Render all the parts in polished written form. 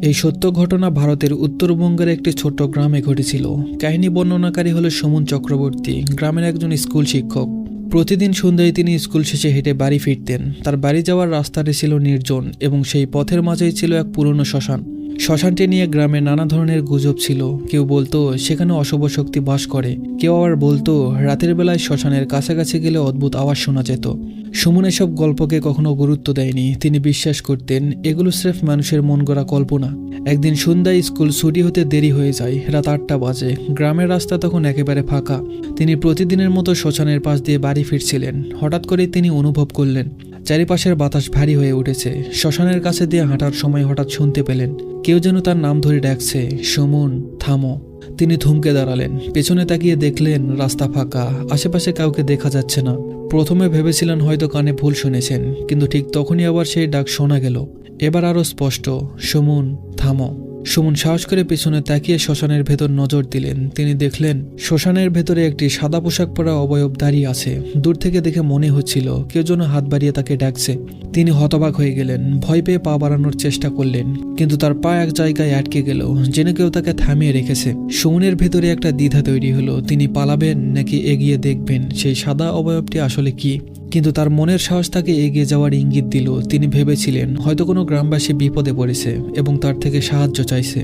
এই সত্য ঘটনা ভারতের উত্তরবঙ্গের একটি ছোট্ট গ্রামে ঘটেছিল। কাহিনী বর্ণনাকারী হল সুমন চক্রবর্তী, গ্রামের একজন স্কুল শিক্ষক। প্রতিদিন সন্ধ্যায় তিনি স্কুল শেষে হেঁটে বাড়ি ফিরতেন। তার বাড়ি যাওয়ার রাস্তাটি ছিল নির্জন এবং সেই পথের মাঝেই ছিল এক পুরনো শ্মশান। শ্মশানটি নিয়ে গ্রামে নানা ধরনের গুজব ছিল। কেউ বলতো সেখানে অশুভ শক্তি বাস করে, কেউ আবার বলতো রাতের বেলায় শ্মশানের কাছাকাছি গেলে অদ্ভুত আওয়াজ শোনা যেত। সুমন এসব গল্পকে কখনো গুরুত্ব দেয়নি। তিনি বিশ্বাস করতেন এগুলো স্রেফ মানুষের মন গড়া কল্পনা। একদিন সন্ধ্যায় স্কুল ছুটি হতে দেরি হয়ে যায়। রাত 8টা বাজে। গ্রামের রাস্তা তখন একেবারে ফাঁকা। তিনি প্রতিদিনের মতো শ্মশানের পাশ দিয়ে বাড়ি ফিরছিলেন। হঠাৎ করেই তিনি অনুভব করলেন চারিপাশের বাতাস ভারী হয়ে উঠেছে। শ্মশানের কাছে দিয়ে হাঁটার সময় হঠাৎ শুনতে পেলেন কেউ যেন তার নাম ধরে ডাকছে, সুমন, থামো। তিনি থমকে দাঁড়ালেন। পেছনে তাকিয়ে দেখলেন রাস্তা ফাঁকা, আশেপাশে কাউকে দেখা যাচ্ছে না। প্রথমে ভেবেছিলেন হয়তো কানে ভুল শুনেছেন, কিন্তু ঠিক তখনই আবার সেই ডাক শোনা গেল। এবার আরো স্পষ্ট, সুমন, থামো। সুমন সাহস করে পেছনে তাকিয়ে শ্মশানের ভেতর নজর দিলেন। তিনি দেখলেন শ্মশানের ভেতরে একটি সাদা পোশাক পরা অবয়ব দাঁড়িয়ে আছে। দূর থেকে দেখে মনে হচ্ছিল কেউ যেন হাত বাড়িয়ে তাকে ডাকছে। তিনি হতবাক হয়ে গেলেন। ভয় পেয়ে পা বাড়ানোর চেষ্টা করলেন, কিন্তু তার পা এক জায়গায় আটকে গেল, যেন কেউ তাকে থামিয়ে রেখেছে। সুমনের ভেতরে একটা দ্বিধা তৈরি হলো। তিনি পালাবেন নাকি এগিয়ে দেখবেন সেই সাদা অবয়বটি আসলে কি। কিন্তু তার মনের সাহস তাকে এগিয়ে যাওয়ার ইঙ্গিত দিল। তিনি ভেবেছিলেন হয়তো কোনো গ্রামবাসী বিপদে পড়েছে এবং তার থেকে সাহায্য চাইছে।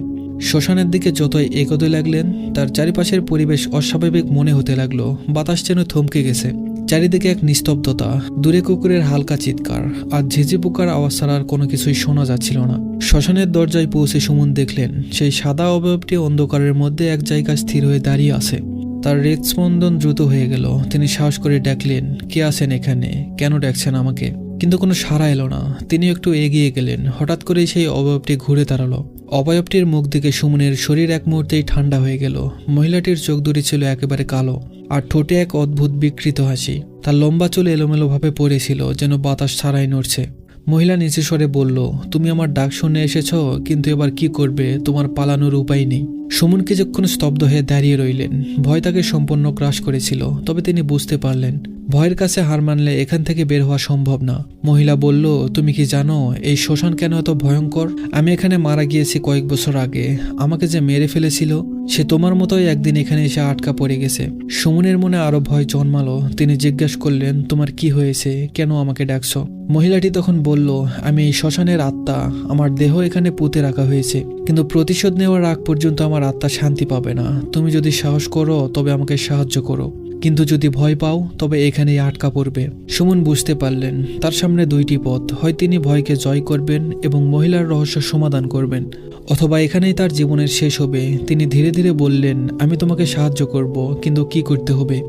শ্মশানের দিকে যতই এগোতে লাগলেন তার চারিপাশের পরিবেশ অস্বাভাবিক মনে হতে লাগলো। বাতাস যেন থমকে গেছে। চারিদিকে এক নিস্তব্ধতা, দূরে কুকুরের হালকা চিৎকার আর ঝিঝি পোকার আওয়াজ ছাড়া আর কোনো কিছুই শোনা যাচ্ছিল না। শ্মশানের দরজায় পৌঁছে সুমন দেখলেন সেই সাদা অবয়বটি অন্ধকারের মধ্যে এক জায়গায় স্থির হয়ে দাঁড়িয়ে আছে। তার হৃদস্পন্দন দ্রুত হয়ে গেল। তিনি সাহস করে ডাকলেন, কে আছেন এখানে? কেন ডাকছেন আমাকে? কিন্তু কোনো সাড়া এলো না। তিনি একটু এগিয়ে গেলেন। হঠাৎ করেই সেই অবয়বটি ঘুরে দাঁড়ালো। অবয়বটির মুখ দিকে সুমনের শরীর এক মুহূর্তেই ঠান্ডা হয়ে গেল। মহিলাটির চোখ দুটি ছিল একেবারে কালো আর ঠোঁটে এক অদ্ভুত বিকৃত হাসি। তার লম্বা চুল এলোমেলোভাবে পড়েছিল, যেন বাতাস ছাড়াই নড়ছে। মহিলা নিচু স্বরে বলল, তুমি আমার ডাক শুনে এসেছ, কিন্তু এবার কি করবে? তোমার পালানোর উপায় নেই। সুমন কিছুক্ষণ স্তব্ধ হয়ে দাঁড়িয়ে রইলেন। ভয় তাকে সম্পূর্ণ গ্রাস করেছিল, তবে তিনি বুঝতে পারলেন ভয়ের কাছে হার মানলে এখান থেকে বের হওয়া সম্ভব না। মহিলা বলল, তুমি কি জানো এই শ্মশান কেন এত ভয়ঙ্কর? আমি এখানে মারা গিয়েছি কয়েক বছর আগে। আমাকে যে মেরে ফেলেছিল সে তোমার মতোই একদিন এখানে এসে আটকা পড়ে গেছে। সুমনের মনে আরো ভয় জন্মালো। তিনি জিজ্ঞাসা করলেন, তোমার কি হয়েছে? কেন আমাকে ডাকছো? মহিলাটি তখন বলল, আমি এই শ্মশানের আত্মা। আমার দেহ এখানে পুঁতে রাখা হয়েছে, কিন্তু প্রতিশোধ নেওয়ার আগ পর্যন্ত আমার আত্মা শান্তি পাবে না। তুমি যদি সাহস করো তবে আমাকে সাহায্য করো, কিন্তু যদি ভয় পাও তবে এখানেই আটকা পড়বে। সুমন বুঝতে পারলেন তার সামনে দুইটি পথ। হয় তিনি ভয়কে জয় করবেন এবং মহিলার রহস্য সমাধান করবেন, অথবা এখানেই তার জীবনের শেষ হবে। তিনি ধীরে ধীরে বললেন, আমি তোমাকে সাহায্য করব, কিন্তু কি করতে হবে?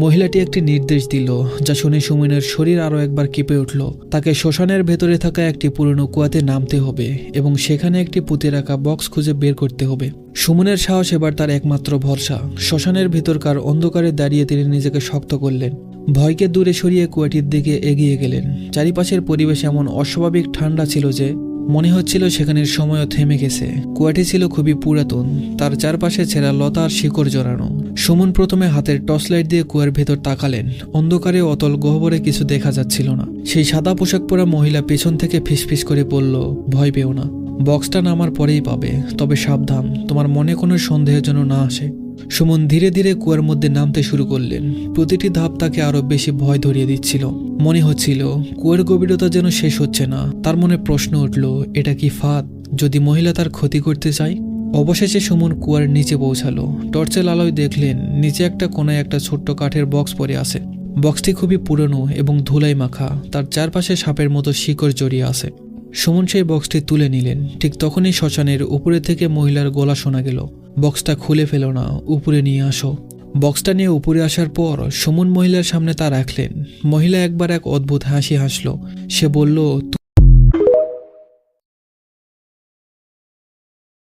মহিলাটি একটি নির্দেশ দিল, যা শুনে সুমনের শরীর আরো একবার কেঁপে উঠল। তাকে শ্মশানের ভেতরে থাকা একটি পুরনো কুয়াতে নামতে হবে এবং সেখানে একটি পুঁতে রাখা বক্স খুঁজে বের করতে হবে। সুমনের সাহস এবার তার একমাত্র ভরসা। শ্মশানের ভেতরকার অন্ধকারে দাঁড়িয়ে তিনি নিজেকে শক্ত করলেন। ভয়কে দূরে সরিয়ে কুয়াটির দিকে এগিয়ে গেলেন। চারিপাশের পরিবেশ এমন অস্বাভাবিক ঠান্ডা ছিল যে মনে হচ্ছিল সেখানের সময়ও থেমে গেছে। কুয়াটি ছিল খুবই পুরাতন, তার চারপাশে ছেঁড়া লতা আর শিকড় জড়ানো। সুমন প্রথমে হাতের টর্চ লাইট দিয়ে কুয়ার ভেতর তাকালেন। অন্ধকারে অতল গহ্বরে কিছু দেখা যাচ্ছিল না। সেই সাদা পোশাক পরা মহিলা পেছন থেকে ফিসফিস করে বলল, ভয় পেও না, বক্সটা নামার পরেই পাবে, তবে সাবধান, তোমার মনে কোনো সন্দেহ যেন না আসে। সুমন ধীরে ধীরে কুয়ার মধ্যে নামতে শুরু করলেন। প্রতিটি ধাপ তাকে আরো বেশি ভয় ধরিয়ে দিচ্ছিল। মনে হচ্ছিল কুয়ার গভীরতা যেন শেষ হচ্ছে না। তার মনে প্রশ্ন উঠল, এটা কি ফাঁদ? যদি মহিলা তার ক্ষতি করতে চায়? অবশেষে সুমন কুয়ার নিচে পৌঁছালো। টর্চের আলোয় দেখলেন নিচে একটা কোনায় একটা ছোট্ট কাঠের বক্স পড়ে আছে। বক্সটি খুবই পুরনো এবং ধুলাই মাখা। তার চারপাশে সাপের মতো শিকড় জড়িয়ে আছে। সুমন সেই বক্সটি তুলে নিলেন। ঠিক তখনই শ্মশানের উপরে থেকে মহিলার গলা শোনা গেল, বক্সটা খুলে ফেলো না, উপরে নিয়ে আসো। বক্সটা নিয়ে উপরে আসার পর সুমন মহিলার সামনে তা রাখলেন। মহিলা একবার এক অদ্ভুত হাসি হাসল। সে বলল,